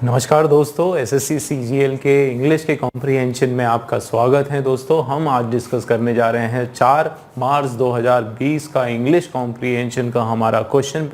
नमस्कार दोस्तों, SSC CGL के इंग्लिश के कॉम्प्रिहेंशन में आपका स्वागत है। दोस्तों, हम आज डिस्कस करने जा रहे हैं 4 मार्च 2020 का इंग्लिश कॉम्प्रिहेंशन का हमारा क्वेश्चन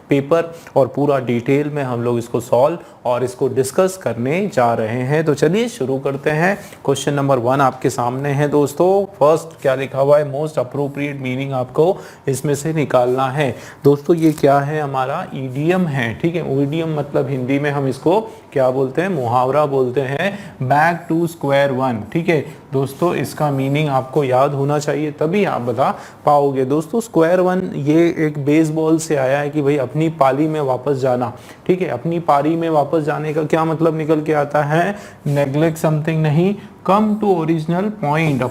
पेपर और पूरा डिटेल में हम लोग इसको सॉल्व और इसको डिस्कस करने जा रहे हैं। तो चलिए शुरू करते हैं। क्वेश्चन नंबर 1 आपके सामने है दोस्तों। फर्स्ट क्या लिखा हुआ है, मोस्ट अप्रोप्रिएट मीनिंग आपको इसमें से निकालना है। दोस्तों ये क्या है, हमारा ईडियम है। ठीक है, ईडियम मतलब हिंदी में हम इसको क्या बोलते हैं, मुहावरा बोलते हैं, बैक टू स्क्वायर वन। ठीक है दोस्तों, इसका मीनिंग आपको याद होना चाहिए तभी आप बता पाओगे। दोस्तों स्क्वायर वन ये एक बेसबॉल से आया है कि भाई अपनी पारी में वापस जाना। ठीक है, अपनी पारी में वापस जाने का क्या मतलब निकल के आता है, नेग्लेक्ट समथिंग नहीं, कम टू ओरिजिनल पॉइंट।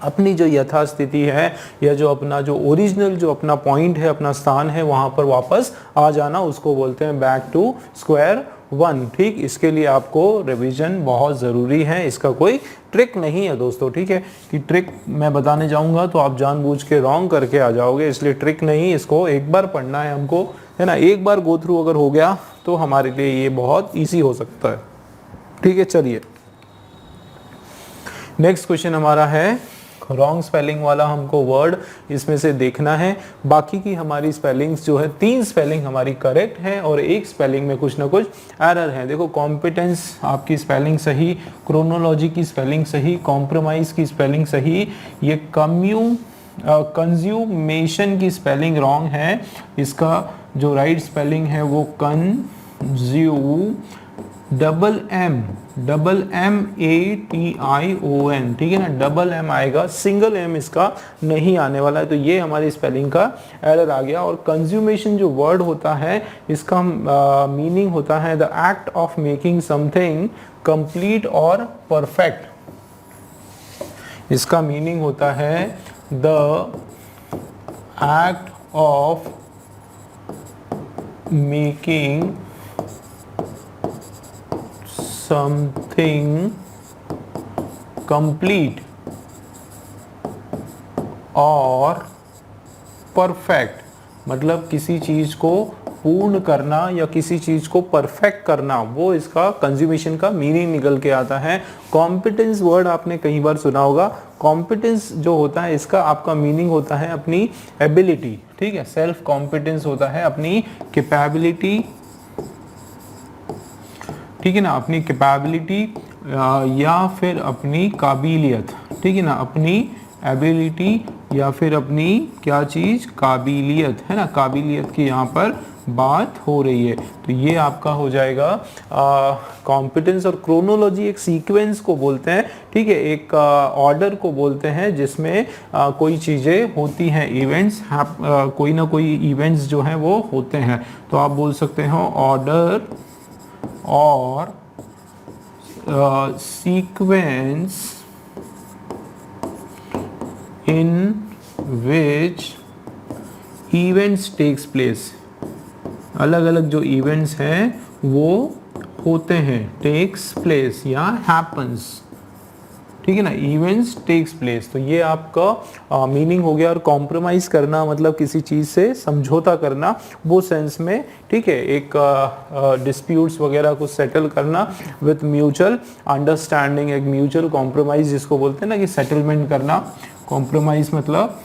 अपनी जो यथास्थिति है या जो अपना जो ओरिजिनल जो अपना पॉइंट है, अपना स्थान है, वहां पर वापस आ जाना, उसको बोलते हैं बैक टू स्क्वायर वन। ठीक, इसके लिए आपको रिवीजन बहुत ज़रूरी है, इसका कोई ट्रिक नहीं है दोस्तों। ठीक है, कि ट्रिक मैं बताने जाऊंगा तो आप जानबूझ के रॉन्ग करके आ जाओगे, इसलिए ट्रिक नहीं, इसको एक बार पढ़ना है हमको, है ना। एक बार गो थ्रू अगर हो गया तो हमारे लिए ये बहुत ईजी हो सकता है। ठीक है, चलिए नेक्स्ट क्वेश्चन हमारा है रॉन्ग स्पेलिंग वाला। हमको वर्ड इसमें से देखना है। बाकी की हमारी स्पेलिंग्स जो है, 3 स्पेलिंग हमारी करेक्ट है और एक स्पेलिंग में कुछ ना कुछ एरर है। देखो, कॉम्पिटेंस आपकी स्पेलिंग सही, क्रोनोलॉजी की स्पेलिंग सही, कॉम्प्रोमाइज की स्पेलिंग सही, ये कंज्यूमेशन की स्पेलिंग रॉन्ग है। इसका जो राइट स्पेलिंग है वो MATION। ठीक है ना, डबल एम आएगा, सिंगल एम इसका नहीं आने वाला है। तो ये हमारी स्पेलिंग का एरर आ गया। और कंज्यूमेशन जो वर्ड होता है, इसका मीनिंग होता है the act of making something complete और परफेक्ट। इसका मीनिंग होता है the act of making something complete और परफेक्ट। मतलब किसी चीज को पूर्ण करना या किसी चीज को परफेक्ट करना, वो इसका कंज्यूमेशन का मीनिंग निकल के आता है। कॉम्पिटेंस वर्ड आपने कई बार सुना होगा। कॉम्पिटेंस जो होता है, इसका आपका मीनिंग होता है अपनी एबिलिटी। ठीक है, सेल्फ कॉम्पिटेंस होता है अपनी कैपेबिलिटी। ठीक है ना, अपनी कैपेबिलिटी या फिर अपनी काबिलियत। ठीक है ना, अपनी एबिलिटी या फिर अपनी क्या चीज़, काबिलियत, है ना। काबिलियत की यहाँ पर बात हो रही है। तो ये आपका हो जाएगा कॉम्पिटेंस। और क्रोनोलॉजी एक सीक्वेंस को बोलते हैं। ठीक है, एक ऑर्डर को बोलते हैं जिसमें कोई चीज़ें होती हैं, इवेंट्स, कोई ना कोई इवेंट्स जो हैं वो होते हैं। तो आप बोल सकते हो ऑर्डर और sequence in which events takes place। अलग अलग जो events हैं वो होते हैं, takes place या happens। ठीक है ना, इवेंट्स टेक्स प्लेस। तो ये आपका मीनिंग हो गया। और कॉम्प्रोमाइज करना मतलब किसी चीज़ से समझौता करना, वो सेंस में। ठीक है, एक डिस्प्यूट्स वगैरह को सेटल करना विथ म्यूचुअल अंडरस्टैंडिंग, एक म्यूचुअल कॉम्प्रोमाइज जिसको बोलते हैं ना कि सेटलमेंट करना। कॉम्प्रोमाइज मतलब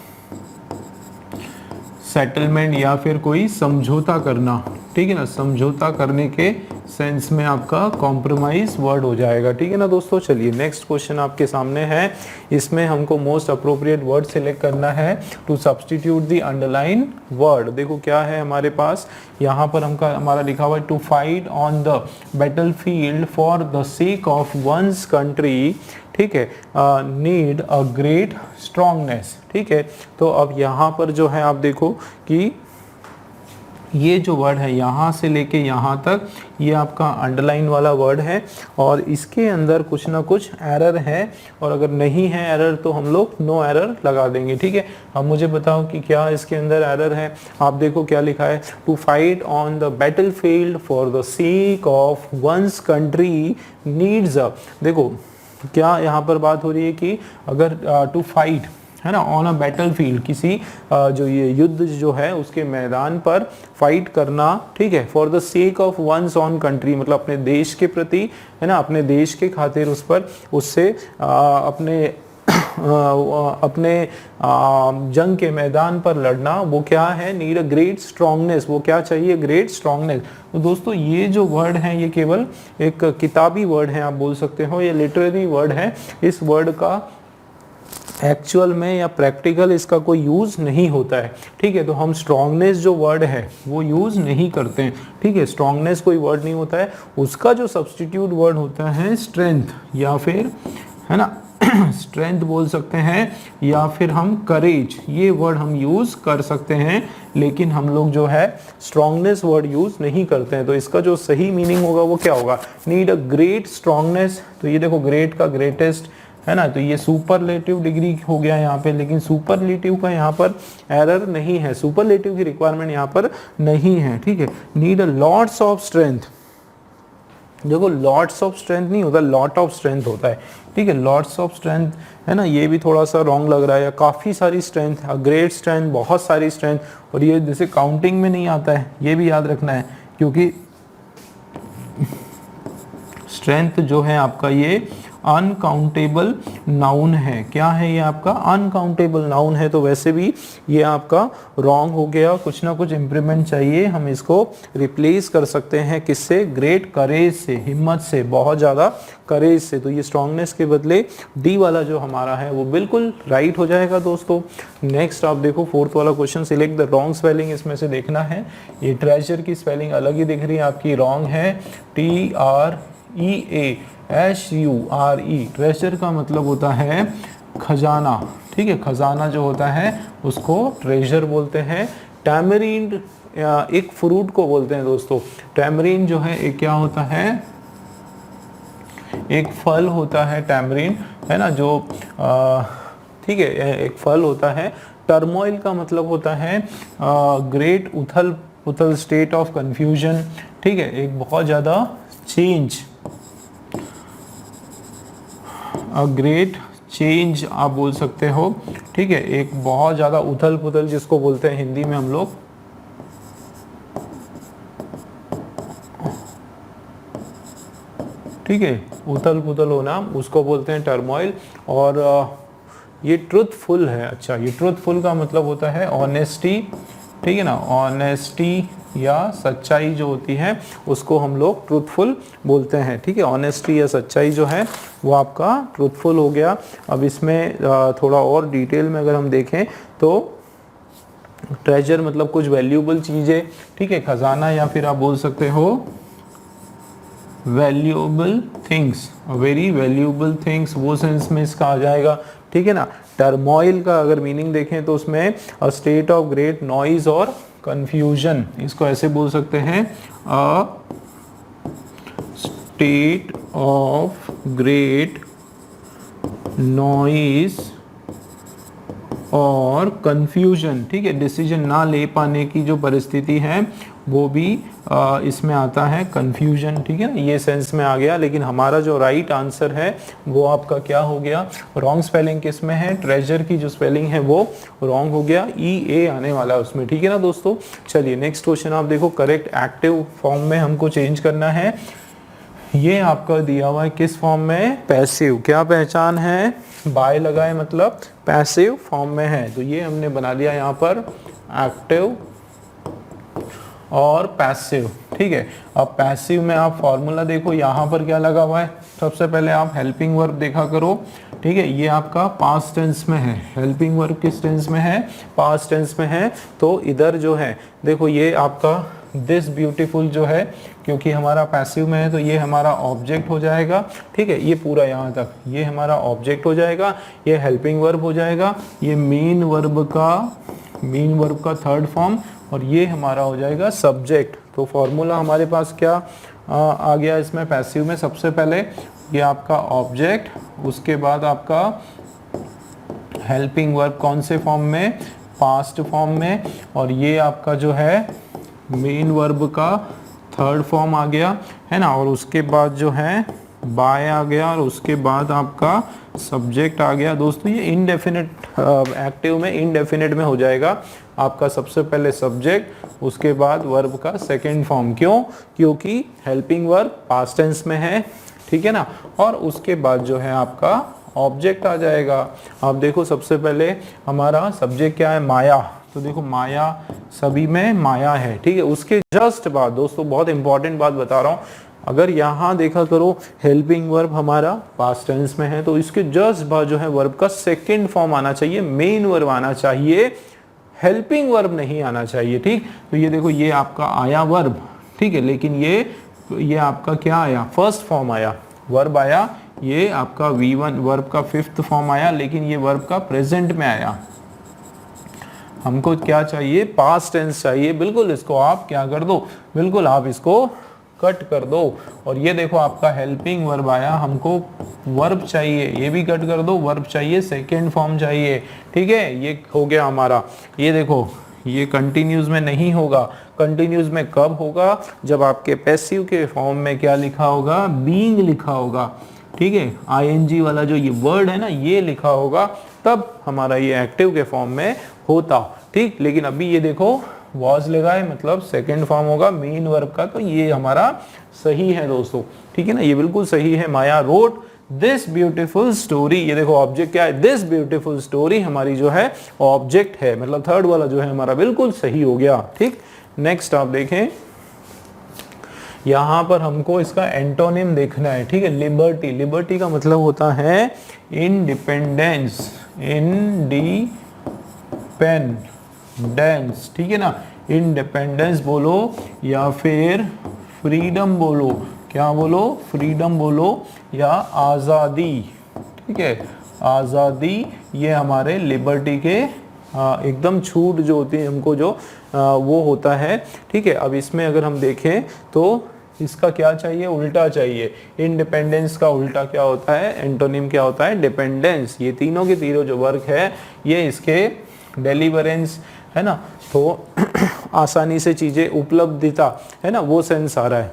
सेटलमेंट या फिर कोई समझौता करना। ठीक है ना, समझौता करने के सेंस में आपका कॉम्प्रोमाइज वर्ड हो जाएगा। ठीक है ना दोस्तों, चलिए नेक्स्ट क्वेश्चन आपके सामने है। इसमें हमको मोस्ट अप्रोप्रिएट वर्ड सिलेक्ट करना है to substitute the underline word. देखो क्या है हमारे पास, यहाँ पर हमारा लिखा हुआ है to fight on the battlefield for the sake of one's country. ठीक है, नीड अ ग्रेट स्ट्रांगनेस। ठीक है, तो अब यहाँ पर जो है आप देखो कि ये जो वर्ड है यहाँ से लेके यहाँ तक, ये आपका अंडरलाइन वाला वर्ड है और इसके अंदर कुछ ना कुछ एरर है। और अगर नहीं है एरर तो हम लोग नो एरर लगा देंगे। ठीक है, अब मुझे बताओ कि क्या इसके अंदर एरर है। आप देखो क्या लिखा है, to fight on the battlefield for the sake of one's country needs a. देखो क्या यहाँ पर बात हो रही है कि अगर टू फाइट है ना, ऑन अ बैटल फील्ड, किसी जो ये युद्ध जो है उसके मैदान पर फाइट करना, ठीक है, for the sake of one's on country, मतलब अपने देश के प्रति, है ना, अपने देश के खातिर उस पर उससे अपने जंग के मैदान पर लड़ना, वो क्या है, नीड अ ग्रेट स्ट्रांगनेस, वो क्या चाहिए, ग्रेट स्ट्रांगनेस। तो दोस्तों ये जो वर्ड है ये केवल एक किताबी वर्ड है, आप बोल सकते हो, ये लिटरेरी वर्ड है। इस वर्ड का एक्चुअल में या प्रैक्टिकल इसका कोई यूज नहीं होता है, ठीक है। तो हम स्ट्रांगनेस जो वर्ड है वो यूज नहीं करते हैं, ठीक है। स्ट्रांगनेस कोई वर्ड नहीं होता है, उसका जो सब्स्टिट्यूट वर्ड होता है स्ट्रेंथ, या फिर, है ना, स्ट्रेंथ बोल सकते हैं, या फिर हम करेज, ये वर्ड हम यूज कर सकते हैं, लेकिन हम लोग जो है स्ट्रांगनेस वर्ड यूज नहीं करते हैं। तो इसका जो सही मीनिंग होगा वो क्या होगा, नीड अ ग्रेट स्ट्रांगनेस। तो ये देखो ग्रेट का ग्रेटेस्ट, है ना, तो ये सुपरलेटिव डिग्री हो गया यहाँ पे, लेकिन सुपरलेटिव का यहाँ पर एरर नहीं है, सुपरलेटिव की रिक्वायरमेंट यहाँ पर नहीं है, ठीक है। Need a lots of strength, देखो लॉट्स ऑफ स्ट्रेंथ नहीं होता, लॉट ऑफ स्ट्रेंथ होता है, ठीक है। लॉट्स ऑफ स्ट्रेंथ, है ना, ये भी थोड़ा सा रॉन्ग लग रहा है, या काफ़ी सारी स्ट्रेंथ, ग्रेट स्ट्रेंथ, बहुत सारी स्ट्रेंथ, और ये जैसे काउंटिंग में नहीं आता है, ये भी याद रखना है, क्योंकि स्ट्रेंथ जो है आपका ये अनकाउंटेबल नाउन है। क्या है ये आपका, अनकाउंटेबल नाउन है, तो वैसे भी ये आपका रॉन्ग हो गया, कुछ ना कुछ इंप्रूवमेंट चाहिए, हम इसको रिप्लेस कर सकते हैं किससे, ग्रेट करेज से, हिम्मत से, बहुत ज़्यादा करेज से। तो ये स्ट्रांगनेस के बदले डी वाला जो हमारा है वो बिल्कुल राइट हो जाएगा दोस्तों। नेक्स्ट आप देखो फोर्थ वाला question, select the wrong spelling, इसमें से देखना है, ये ट्रेजर की स्पेलिंग अलग ही दिख रही है आपकी, रॉन्ग है, TREASURE, ट्रेजर का मतलब होता है खजाना, ठीक है, खजाना जो होता है उसको ट्रेजर बोलते हैं। टैमरिंड एक फ्रूट को बोलते हैं दोस्तों, टैमरिंड जो है एक क्या होता है, एक फल होता है टैमरिंड, है ना, जो ठीक है, एक फल होता है। टर्मोइल का मतलब होता है ग्रेट उथल पुथल, स्टेट ऑफ कंफ्यूजन, ठीक है, एक बहुत ज़्यादा चेंज, अ ग्रेट चेंज आप बोल सकते हो, ठीक है, एक बहुत ज़्यादा उथल पुथल जिसको बोलते हैं हिंदी में हम लोग, ठीक है, उथल पुथल होना उसको बोलते हैं टर्मोइल। और ये ट्रुथफुल है, अच्छा ये ट्रुथफुल का मतलब होता है ऑनेस्टी, ठीक है ना, ऑनेस्टी या सच्चाई जो होती है उसको हम लोग ट्रूथफुल बोलते हैं, ठीक है। ऑनेस्टी या सच्चाई जो है वो आपका ट्रूथफुल हो गया। अब इसमें थोड़ा और डिटेल में अगर हम देखें तो ट्रेजर मतलब कुछ वैल्यूएबल चीज़ें, ठीक है, खजाना, या फिर आप बोल सकते हो valuable things, very valuable things, वो सेंस में इसका आ जाएगा, ठीक है ना। टर्मोइल का अगर मीनिंग देखें तो उसमें a state of great noise और कंफ्यूजन, इसको ऐसे बोल सकते हैं, a state of great noise और कंफ्यूजन, ठीक है, डिसीजन ना ले पाने की जो परिस्थिति है वो भी इसमें आता है, कंफ्यूजन, ठीक है ना, ये सेंस में आ गया। लेकिन हमारा जो राइट आंसर है वो आपका क्या हो गया, रॉन्ग स्पेलिंग किस में है, ट्रेजर की जो स्पेलिंग है वो रॉन्ग हो गया, EA आने वाला है उसमें, ठीक है ना दोस्तों। चलिए नेक्स्ट क्वेश्चन आप देखो, करेक्ट एक्टिव फॉर्म में हमको चेंज करना है, ये आपका दिया हुआ है किस फॉर्म में, पैसिव, क्या पहचान है, बाय लगाए मतलब पैसिव फॉर्म में है, तो ये हमने बना लिया यहाँ पर एक्टिव और पैसिव, ठीक है। अब पैसिव में आप फॉर्मूला देखो यहाँ पर क्या लगा हुआ है, सबसे पहले आप हेल्पिंग वर्ब देखा करो, ठीक है, ये आपका पास्ट टेंस में है, हेल्पिंग वर्ब किस टेंस में है, पास्ट टेंस में है। तो इधर जो है देखो ये आपका दिस ब्यूटीफुल जो है, क्योंकि हमारा पैसिव में है तो ये हमारा ऑब्जेक्ट हो जाएगा, ठीक है, ये पूरा यहाँ तक ये हमारा ऑब्जेक्ट हो जाएगा, ये हेल्पिंग वर्ब हो जाएगा, ये मेन वर्ब का थर्ड फॉर्म, और ये हमारा हो जाएगा सब्जेक्ट। तो फॉर्मूला हमारे पास क्या आ गया इसमें, पैसिव में सबसे पहले ये आपका ऑब्जेक्ट, उसके बाद आपका हेल्पिंग वर्ब कौन से फॉर्म में, पास्ट फॉर्म में, और ये आपका जो है मेन वर्ब का थर्ड फॉर्म आ गया, है ना, और उसके बाद जो है बाय आ गया, और उसके बाद आपका सब्जेक्ट आ गया। दोस्तों ये इनडेफिनेट एक्टिव में इनडेफिनेट में हो जाएगा आपका सबसे पहले सब्जेक्ट, उसके बाद वर्ब का सेकंड फॉर्म। क्यों? क्योंकि हेल्पिंग वर्ब पास्ट टेंस में है, ठीक है ना, और उसके बाद जो है आपका ऑब्जेक्ट आ जाएगा। आप देखो सबसे पहले हमारा सब्जेक्ट क्या है, माया, तो देखो माया, सभी में माया है, ठीक है। उसके जस्ट बाद दोस्तों बहुत इंपॉर्टेंट बात बता रहा हूँ, अगर यहाँ देखा करो हेल्पिंग वर्ब हमारा पास्ट टेंस में है तो इसके जस्ट बाद जो है वर्ब का सेकंड फॉर्म आना चाहिए, मेन वर्ब आना चाहिए, हेल्पिंग वर्ब नहीं आना चाहिए, ठीक। तो ये देखो ये आपका आया वर्ब, ठीक है, लेकिन ये आपका क्या आया, फर्स्ट फॉर्म आया, वर्ब आया, ये आपका V1 वर्ब का फिफ्थ फॉर्म आया, लेकिन ये वर्ब का प्रेजेंट में आया। हमको क्या चाहिए, पास्ट टेंस चाहिए। बिल्कुल इसको आप क्या कर दो, बिल्कुल आप इसको कट कर दो, और ये देखो आपका हेल्पिंग वर्ब आया, हमको वर्ब चाहिए, ये भी कट कर दो, वर्ब चाहिए, सेकेंड फॉर्म चाहिए, ठीक है। ये हो गया हमारा। ये देखो ये कंटिन्यूज में नहीं होगा, कंटिन्यूज में कब होगा, जब आपके पैसिव के फॉर्म में क्या लिखा होगा, बीइंग लिखा होगा, ठीक है, ING वाला जो ये वर्ड है ना ये लिखा होगा, तब हमारा ये एक्टिव के फॉर्म में होता, ठीक। लेकिन अभी ये देखो वॉज लगा है, मतलब सेकंड फॉर्म होगा मेन वर्ब का, तो ये हमारा सही है दोस्तों, ठीक है ना, ये बिल्कुल सही है। माया रोट दिस ब्यूटीफुल स्टोरी, ये देखो ऑब्जेक्ट क्या है, दिस ब्यूटीफुल स्टोरी हमारी जो है ऑब्जेक्ट है, मतलब थर्ड वाला जो है हमारा बिल्कुल सही हो गया, ठीक। नेक्स्ट आप देखें, यहाँ पर हमको इसका एंटोनिम देखना है, ठीक है। लिबर्टी, लिबर्टी का मतलब होता है इंडिपेंडेंस, इंडिपेंडेंस, ठीक है ना, इंडिपेंडेंस बोलो या फिर फ्रीडम बोलो, क्या बोलो, फ्रीडम बोलो या आज़ादी, ठीक है, आज़ादी, ये हमारे लिबर्टी के एकदम छूट जो होती है हमको जो वो होता है, ठीक है। अब इसमें अगर हम देखें तो इसका क्या चाहिए, उल्टा चाहिए। इंडिपेंडेंस का उल्टा क्या होता है, एंटोनिम क्या होता है, डिपेंडेंस। ये तीनों के तीनों जो वर्क है ये इसके डेलीवरेंस है ना, तो आसानी से चीज़ें उपलब्धता है ना, वो सेंस आ रहा है।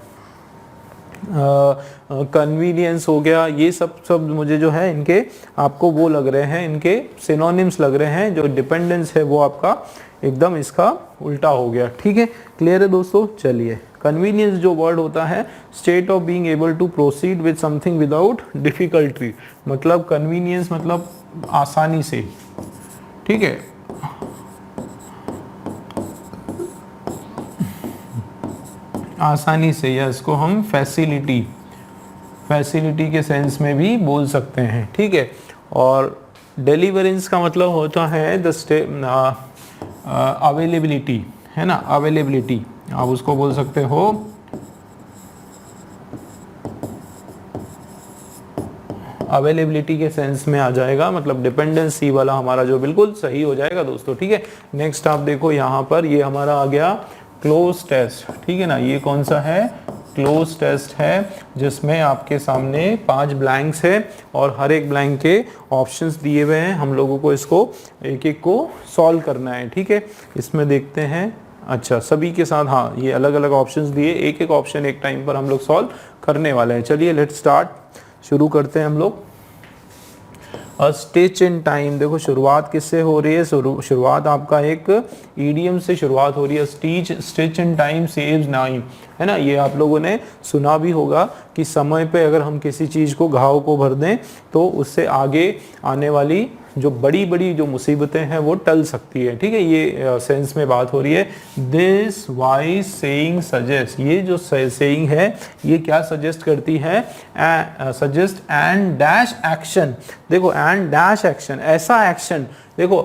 कन्वीनियंस हो गया, ये सब मुझे जो है इनके आपको वो लग रहे हैं, इनके सिनोनिम्स लग रहे हैं। जो डिपेंडेंस है वो आपका एकदम इसका उल्टा हो गया, ठीक है। क्लियर है दोस्तों? चलिए, कन्वीनियंस जो वर्ड होता है, state of being able to proceed with something without difficulty, मतलब कन्वीनियंस मतलब आसानी से, ठीक है। आसानी से, या इसको हम फैसिलिटी, फैसिलिटी के सेंस में भी बोल सकते हैं, ठीक है। और डिलीवरेंस का मतलब होता है द अवेलेबिलिटी, है ना, अवेलेबिलिटी, आप उसको बोल सकते हो अवेलेबिलिटी के सेंस में आ जाएगा, मतलब डिपेंडेंसी वाला हमारा जो बिल्कुल सही हो जाएगा दोस्तों, ठीक है। नेक्स्ट आप देखो यहाँ पर ये हमारा आ गया क्लोज टेस्ट, ठीक है ना, ये कौन सा है, क्लोज टेस्ट है, जिसमें आपके सामने 5 ब्लैंक्स है और हर एक ब्लैंक के ऑप्शंस दिए हुए हैं, हम लोगों को इसको एक एक को सॉल्व करना है, ठीक है। इसमें देखते हैं, अच्छा सभी के साथ, हाँ ये अलग अलग ऑप्शंस दिए, एक एक ऑप्शन एक टाइम पर हम लोग सॉल्व करने वाले हैं। चलिए लेट्स स्टार्ट, शुरू करते हैं हम लोग। अ स्टिच इन टाइम, देखो शुरुआत किससे हो रही है, शुरुआत आपका एक ईडियम से शुरुआत हो रही है, stitch in time saves time, है ना। ये आप लोगों ने सुना भी होगा कि समय पे अगर हम किसी चीज़ को, घाव को भर दें तो उससे आगे आने वाली जो बड़ी बड़ी जो मुसीबतें हैं वो टल सकती है, ठीक है। ये सेंस में बात हो रही है। दिस वाइज सेइंग सजेस्ट, ये जो सेइंग है ये क्या सजेस्ट करती है, सजेस्ट एंड डैश एक्शन, देखो एंड डैश एक्शन, ऐसा एक्शन, देखो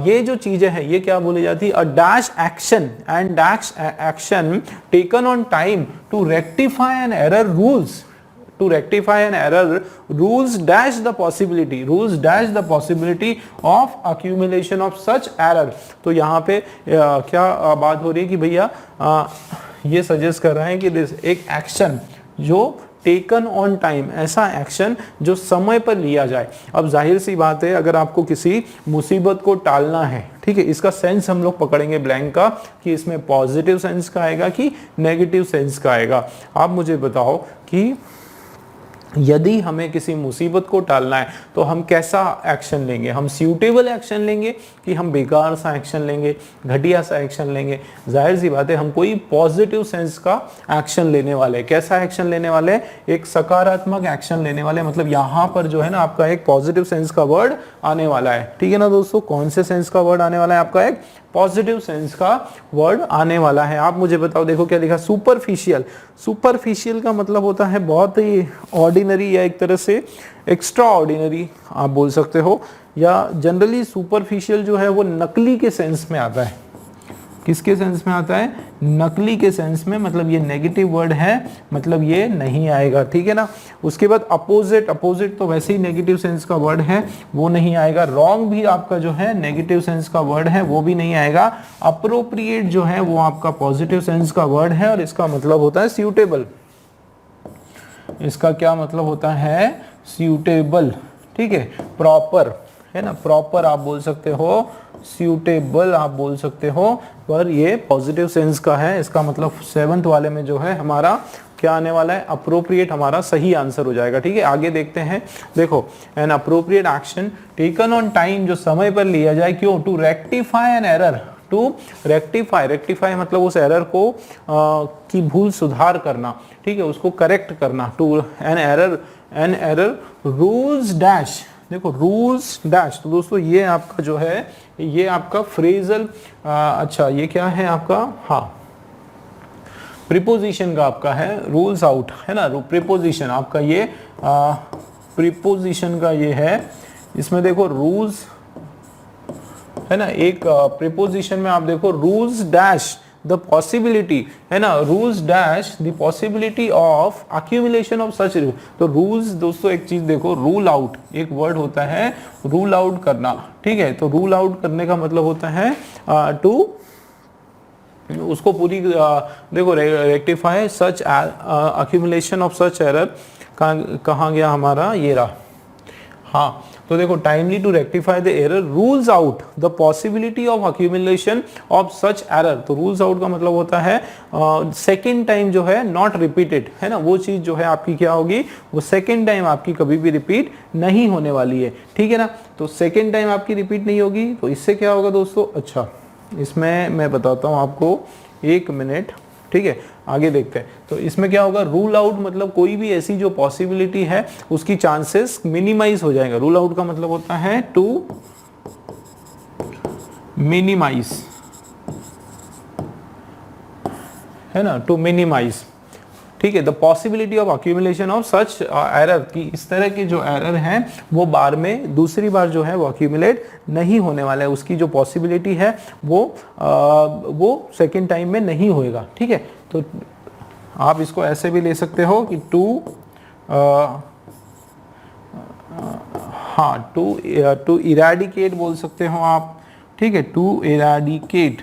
ये जो चीजें हैं ये क्या बोली जाती है, a dash action and dash action taken on time to rectify an error rules, to rectify an error, rules dash the possibility of accumulation of such error। तो यहाँ पे क्या बात हो रही है कि भैया ये सजेस्ट कर रहे हैं कि एक एक्शन जो टेकन ऑन टाइम, ऐसा एक्शन जो समय पर लिया जाए। अब जाहिर सी बात है, अगर आपको किसी मुसीबत को टालना है, ठीक है, इसका सेंस हम लोग पकड़ेंगे ब्लैंक का कि इसमें पॉजिटिव सेंस का आएगा कि नेगेटिव सेंस का आएगा। आप मुझे बताओ कि यदि हमें किसी मुसीबत को टालना है तो हम कैसा एक्शन लेंगे, हम सूटेबल एक्शन लेंगे कि हम बेकार सा एक्शन लेंगे, घटिया सा एक्शन लेंगे। जाहिर सी बात है हम कोई पॉजिटिव सेंस का एक्शन लेने वाले हैं। कैसा एक्शन लेने वाले हैं? एक सकारात्मक एक्शन लेने वाले। मतलब यहाँ पर जो है ना आपका एक पॉजिटिव सेंस का वर्ड आने वाला है। ठीक है ना दोस्तों, कौन से सेंस का वर्ड आने वाला है? आपका एक पॉजिटिव सेंस का वर्ड आने वाला है। आप मुझे बताओ, देखो क्या लिखा, सुपरफिशियल। सुपरफिशियल का मतलब होता है बहुत ही ऑर्डिनरी या एक तरह से एक्स्ट्रा ऑर्डिनरी आप बोल सकते हो, या जनरली सुपरफिशियल जो है वो नकली के सेंस में आता है। किसके सेंस में आता है? नकली के सेंस में। मतलब ये नेगेटिव वर्ड है, मतलब ये नहीं आएगा। ठीक है ना। उसके बाद अपोजिट, अपोजिट तो वैसे ही नेगेटिव सेंस का वर्ड है, वो नहीं आएगा। रॉन्ग भी आपका जो है नेगेटिव सेंस का वर्ड है, वो भी नहीं आएगा। अप्रोप्रिएट जो है वो आपका पॉजिटिव सेंस का वर्ड है और इसका मतलब होता है सूटेबल। इसका क्या मतलब होता है? सूटेबल। ठीक है, प्रॉपर है ना, प्रॉपर आप बोल सकते हो, सूटेबल आप बोल सकते हो, पर ये पॉजिटिव सेंस का है। इसका मतलब 7th वाले में जो है हमारा क्या आने वाला है? अप्रोप्रिएट हमारा सही आंसर हो जाएगा। ठीक है, आगे देखते हैं। देखो, an appropriate action taken on time, जो समय पर लिया जाए। क्यों? To rectify an error. To rectify, rectify मतलब उस एरर को की भूल सुधार करना। ठीक है, उसको करेक्ट करना। To an error rules dash. देखो, रूल्स डैश, तो दोस्तों ये आपका जो है ये आपका फ्रेजल, अच्छा ये क्या है आपका? हाँ, प्रीपोजिशन का आपका है रूल्स आउट, है ना। प्रीपोजिशन आपका ये प्रीपोजिशन का ये है। इसमें देखो रूल्स है ना, एक प्रीपोजिशन में आप देखो रूल्स डैश द पॉसिबिलिटी, है ना, rules dash the possibility of accumulation of सच। तो रूल्स दोस्तों एक चीज देखो, रूल आउट एक वर्ड होता है, रूल आउट करना। ठीक है, तो रूल आउट करने का मतलब होता है टू उसको पूरी देखो, rectify such accumulation of such error. कहाँ गया हमारा? ये रहा। हाँ, तो देखो, timely to rectify the error rules out the possibility of accumulation of such error. तो रूल्स आउट का मतलब होता है सेकेंड टाइम जो है नॉट रिपीटेड, है ना। वो चीज जो है आपकी क्या होगी? वो सेकेंड टाइम आपकी कभी भी रिपीट नहीं होने वाली है। ठीक है ना, तो सेकेंड टाइम आपकी रिपीट नहीं होगी, तो इससे क्या होगा दोस्तों? अच्छा, इसमें मैं बताता हूँ आपको, 1 मिनट। ठीक है, आगे देखते हैं। तो इसमें क्या होगा? रूल आउट मतलब कोई भी ऐसी जो पॉसिबिलिटी है उसकी चांसेस मिनिमाइज हो जाएगा। रूल आउट का मतलब होता है टू मिनिमाइज, है ना, टू मिनिमाइज। ठीक है, the possibility of accumulation of such error, की इस तरह के जो एरर हैं वो बार में दूसरी बार जो है वो अक्यूमुलेट नहीं होने वाला है। उसकी जो पॉसिबिलिटी है वो सेकेंड टाइम में नहीं होएगा। ठीक है, तो आप इसको ऐसे भी ले सकते हो कि टू इरेडिकेट बोल सकते हो आप। ठीक है, टू इरेडिकेट,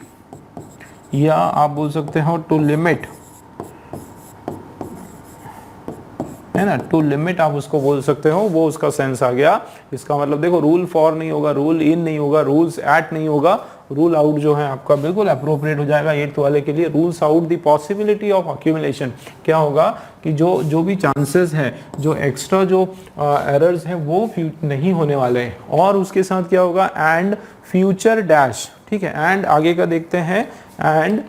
या आप बोल सकते हो टू लिमिट, है ना, टू लिमिट आप उसको बोल सकते हो। वो उसका सेंस आ गया। इसका मतलब देखो, रूल फॉर नहीं होगा, रूल इन नहीं होगा, रूल्स एट नहीं होगा, रूल आउट जो है आपका बिल्कुल अप्रोप्रिएट हो जाएगा 8th वाले के लिए। Rules out the possibility of accumulation, क्या होगा कि जो भी चांसेस हैं, जो एक्स्ट्रा जो एरर्स हैं वो नहीं होने वाले हैं। और उसके साथ क्या होगा? And future dash. ठीक है, एंड आगे का देखते हैं। एंड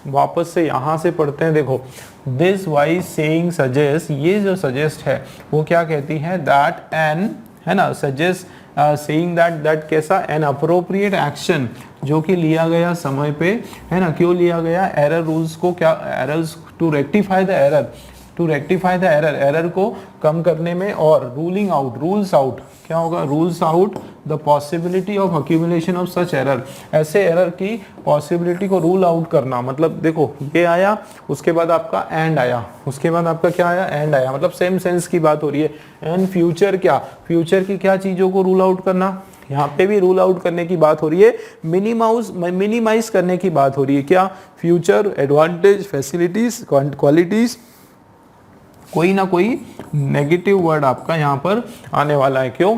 वापस से यहां से पढ़ते हैं। देखो, दिस वाइज सेइंग सजेस्ट, ये जो सजेस्ट है वो क्या कहती है? दैट एन, है ना, सजेस्ट सेइंग दैट कैसा? एन अप्रोप्रिएट एक्शन, जो कि लिया गया समय पे, है ना। क्यों लिया गया? एरर रूल्स को, क्या errors, to rectify the error, to rectify the error, error को कम करने में। और रूलिंग आउट, रूल्स आउट, क्या होगा? Rules out the possibility of accumulation of such error, ऐसे एरर की पॉसिबिलिटी को रूल आउट करना। मतलब देखो, ये आया, उसके बाद आपका एंड आया, उसके बाद आपका क्या आया? एंड आया। मतलब सेम सेंस की बात हो रही है। एंड फ्यूचर, क्या फ्यूचर की क्या चीजों को रूल आउट करना? यहाँ पे भी रूल आउट करने की बात हो रही है, मिनिमाइज करने की बात हो रही है। क्या? फ्यूचर एडवांटेज, फैसिलिटीज, क्वालिटीज, कोई ना कोई नेगेटिव वर्ड आपका यहाँ पर आने वाला है। क्यों?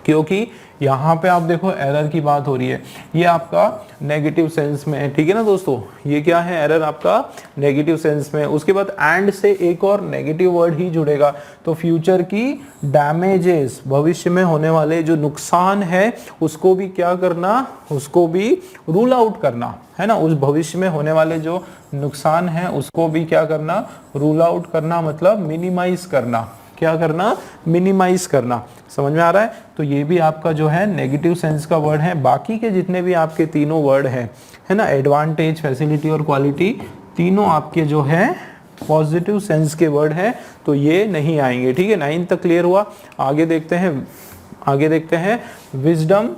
क्योंकि यहाँ पे आप देखो एरर की बात हो रही है, ये आपका नेगेटिव सेंस में है, ठीक है ना दोस्तों, ये क्या है, एरर आपका नेगेटिव सेंस में। उसके बाद एंड से एक और नेगेटिव वर्ड ही जुड़ेगा, तो फ्यूचर की डैमेजेस, भविष्य में होने वाले जो नुकसान है उसको भी क्या करना, उसको भी रूल आउट करना, है ना, उस भविष्य में होने वाले जो नुकसान है उसको भी क्या करना, रूल आउट करना, मतलब मिनिमाइज करना, क्या करना, मिनिमाइज करना। समझ में आ रहा है? तो ये भी आपका जो है नेगेटिव सेंस का वर्ड है। बाकी के जितने भी आपके तीनों वर्ड है ना, एडवांटेज, फैसिलिटी और क्वालिटी, तीनों आपके जो है पॉजिटिव सेंस के वर्ड है, तो ये नहीं आएंगे, ठीक है। 9 तक क्लियर हुआ। आगे देखते हैं विजडम,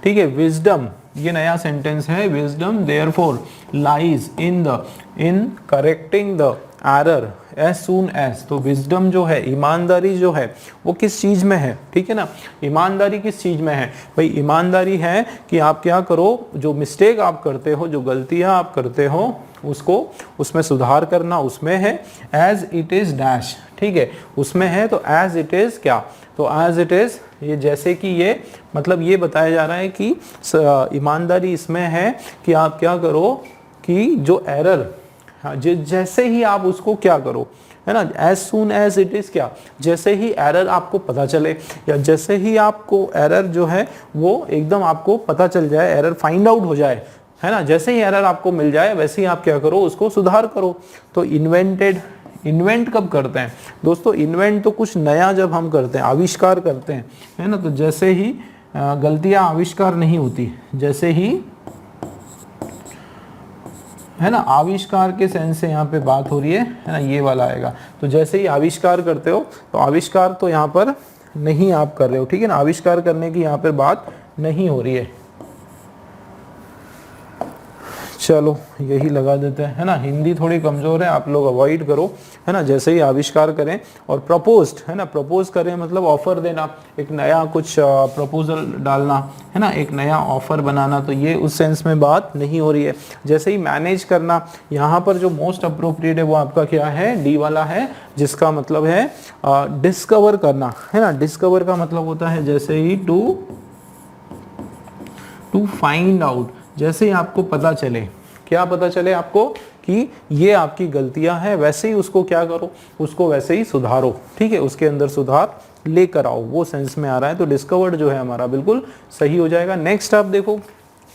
ठीक है। विजडम, ये नया सेंटेंस है, wisdom therefore lies in correcting the error as soon as. तो विजडम जो है, ईमानदारी जो है, वो किस चीज में है, ठीक है ना, ईमानदारी किस चीज में है भाई, ईमानदारी है कि आप क्या करो, जो मिस्टेक आप करते हो, जो गलतियां आप करते हो, उसको उसमें सुधार करना, उसमें है। एज इट इज डैश, ठीक है, उसमें है, तो एज इट इज क्या, तो एज इट इज, ये जैसे कि ये, मतलब ये बताया जा रहा है कि ईमानदारी इसमें है कि आप क्या करो कि जो एरर, जैसे ही आप उसको क्या करो, है ना, as soon as it is क्या, जैसे ही एरर आपको पता चले, या जैसे ही आपको एरर जो है वो एकदम आपको पता चल जाए, एरर फाइंड आउट हो जाए, है ना, जैसे ही एरर आपको मिल जाए वैसे ही आप क्या करो, उसको सुधार करो। तो इन्वेंट कब करते हैं दोस्तों, इन्वेंट तो कुछ नया जब हम करते हैं, आविष्कार करते हैं, है ना, तो जैसे ही गलतियां आविष्कार नहीं होती, जैसे ही, है ना, आविष्कार के सेंस से यहाँ पे बात हो रही है ना, ये वाला आएगा। तो जैसे ही आविष्कार करते हो, तो आविष्कार तो यहाँ पर नहीं आप कर रहे हो, ठीक है ना, आविष्कार करने की यहाँ पर बात नहीं हो रही है। चलो यही लगा देते हैं, है ना, हिंदी थोड़ी कमजोर है, आप लोग अवॉइड करो, है ना। जैसे ही आविष्कार करें, और प्रपोज्ड, है ना, प्रपोज करें मतलब ऑफर देना, एक नया कुछ प्रपोजल डालना, है ना, एक नया ऑफर बनाना, तो ये उस सेंस में बात नहीं हो रही है। जैसे ही मैनेज करना, यहाँ पर जो मोस्ट अप्रोप्रिएट है वो आपका क्या है, डी वाला है, जिसका मतलब है डिस्कवर करना, है ना। डिस्कवर का मतलब होता है जैसे ही टू फाइंड आउट, जैसे ही आपको पता चले, क्या पता चले आपको कि ये आपकी गलतियां हैं, वैसे ही उसको क्या करो, उसको वैसे ही सुधारो, ठीक है, उसके अंदर सुधार लेकर आओ, वो सेंस में आ रहा है। तो डिस्कवर्ड जो है हमारा बिल्कुल सही हो जाएगा। नेक्स्ट आप देखो,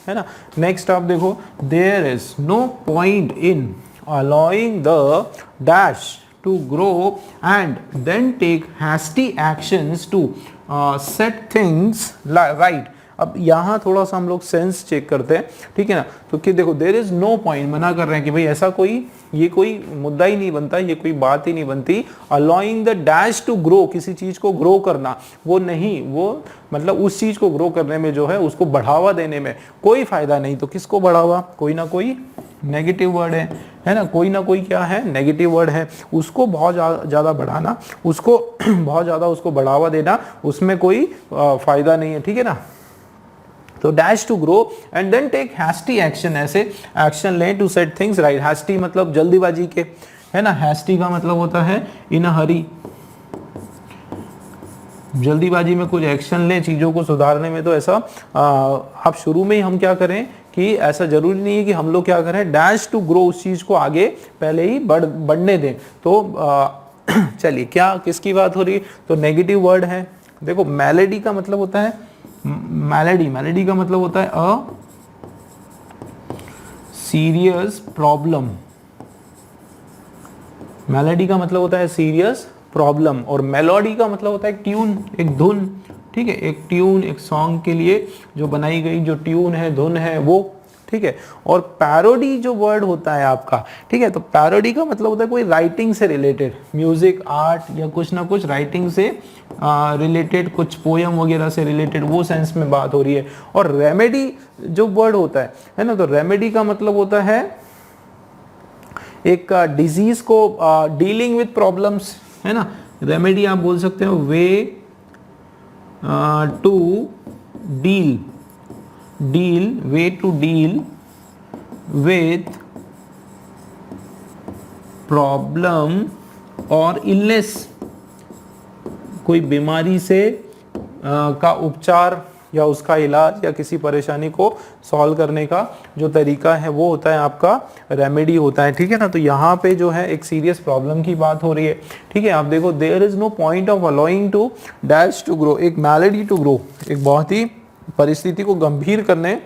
है ना, नेक्स्ट आप देखो, there is no point in allowing the dash to grow and then take hasty actions to set things right. अब यहाँ थोड़ा सा हम लोग सेंस चेक करते हैं, ठीक है ना। तो कि देखो, देयर इज नो पॉइंट, मना कर रहे हैं कि भाई ऐसा कोई, ये कोई मुद्दा ही नहीं बनता, ये कोई बात ही नहीं बनती। Allowing the dash to grow, किसी चीज को ग्रो करना, वो नहीं, वो मतलब उस चीज को ग्रो करने में जो है, उसको बढ़ावा देने में कोई फायदा नहीं। तो किसको बढ़ावा, कोई ना कोई नेगेटिव वर्ड है ना, कोई ना कोई क्या है, नेगेटिव वर्ड है, उसको बहुत ज़्यादा बढ़ाना, उसको बहुत ज़्यादा उसको बढ़ावा देना, उसमें कोई फायदा नहीं है, ठीक है ना। तो dash to grow and then take hasty action, ऐसे एक्शन लें to set things right. Hasty मतलब जल्दीबाजी के, है ना, हैस्टी का मतलब होता है इन अ हरी, जल्दीबाजी में कुछ एक्शन लें चीज़ों को सुधारने में। तो ऐसा आप शुरू में ही हम क्या करें कि ऐसा जरूरी नहीं है कि हम लोग क्या करें, डैश टू ग्रो, उस चीज़ को आगे पहले ही बढ़ने दें। तो चलिए, क्या किसकी बात हो रही है, तो नेगेटिव वर्ड है। देखो, मेलेडी का मतलब होता है, मेलेडी का मतलब होता है अ सीरियस प्रॉब्लम, मेलेडी का मतलब होता है सीरियस प्रॉब्लम, और मेलोडी का मतलब होता है ट्यून, एक धुन, ठीक है, एक ट्यून, एक सॉन्ग के लिए जो बनाई गई जो ट्यून है, धुन है, वो, ठीक है। और पैरोडी जो वर्ड होता है आपका, ठीक है, तो पैरोडी का मतलब होता है कोई राइटिंग से रिलेटेड, म्यूजिक, आर्ट या कुछ ना कुछ राइटिंग से रिलेटेड, कुछ पोयम वगैरह से रिलेटेड, वो सेंस में बात हो रही है। और रेमेडी जो वर्ड होता है ना, तो रेमेडी का मतलब होता है एक डिजीज को डीलिंग विथ प्रॉब्लम्स, है ना। रेमेडी आप बोल सकते हो way to way to deal with problem और इलनेस, कोई बीमारी से का उपचार या उसका इलाज या किसी परेशानी को सॉल्व करने का जो तरीका है वो होता है आपका रेमेडी होता है, ठीक है ना। तो यहाँ पे जो है एक सीरियस प्रॉब्लम की बात हो रही है, ठीक है। आप देखो, there is no point of allowing to dash to grow, एक मैलेडी टू ग्रो, एक बहुत ही परिस्थिति को गंभीर करने,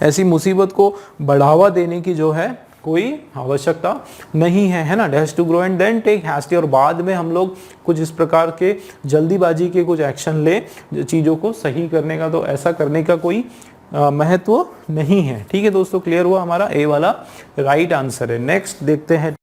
ऐसी मुसीबत को बढ़ावा देने की जो है कोई आवश्यकता नहीं है ना। Dash to grow and then take hasty, और बाद में हम लोग कुछ इस प्रकार के जल्दीबाजी के कुछ एक्शन ले चीज़ों को सही करने का, तो ऐसा करने का कोई महत्व नहीं है, ठीक है दोस्तों। क्लियर हुआ, हमारा ए वाला राइट आंसर है। नेक्स्ट देखते हैं।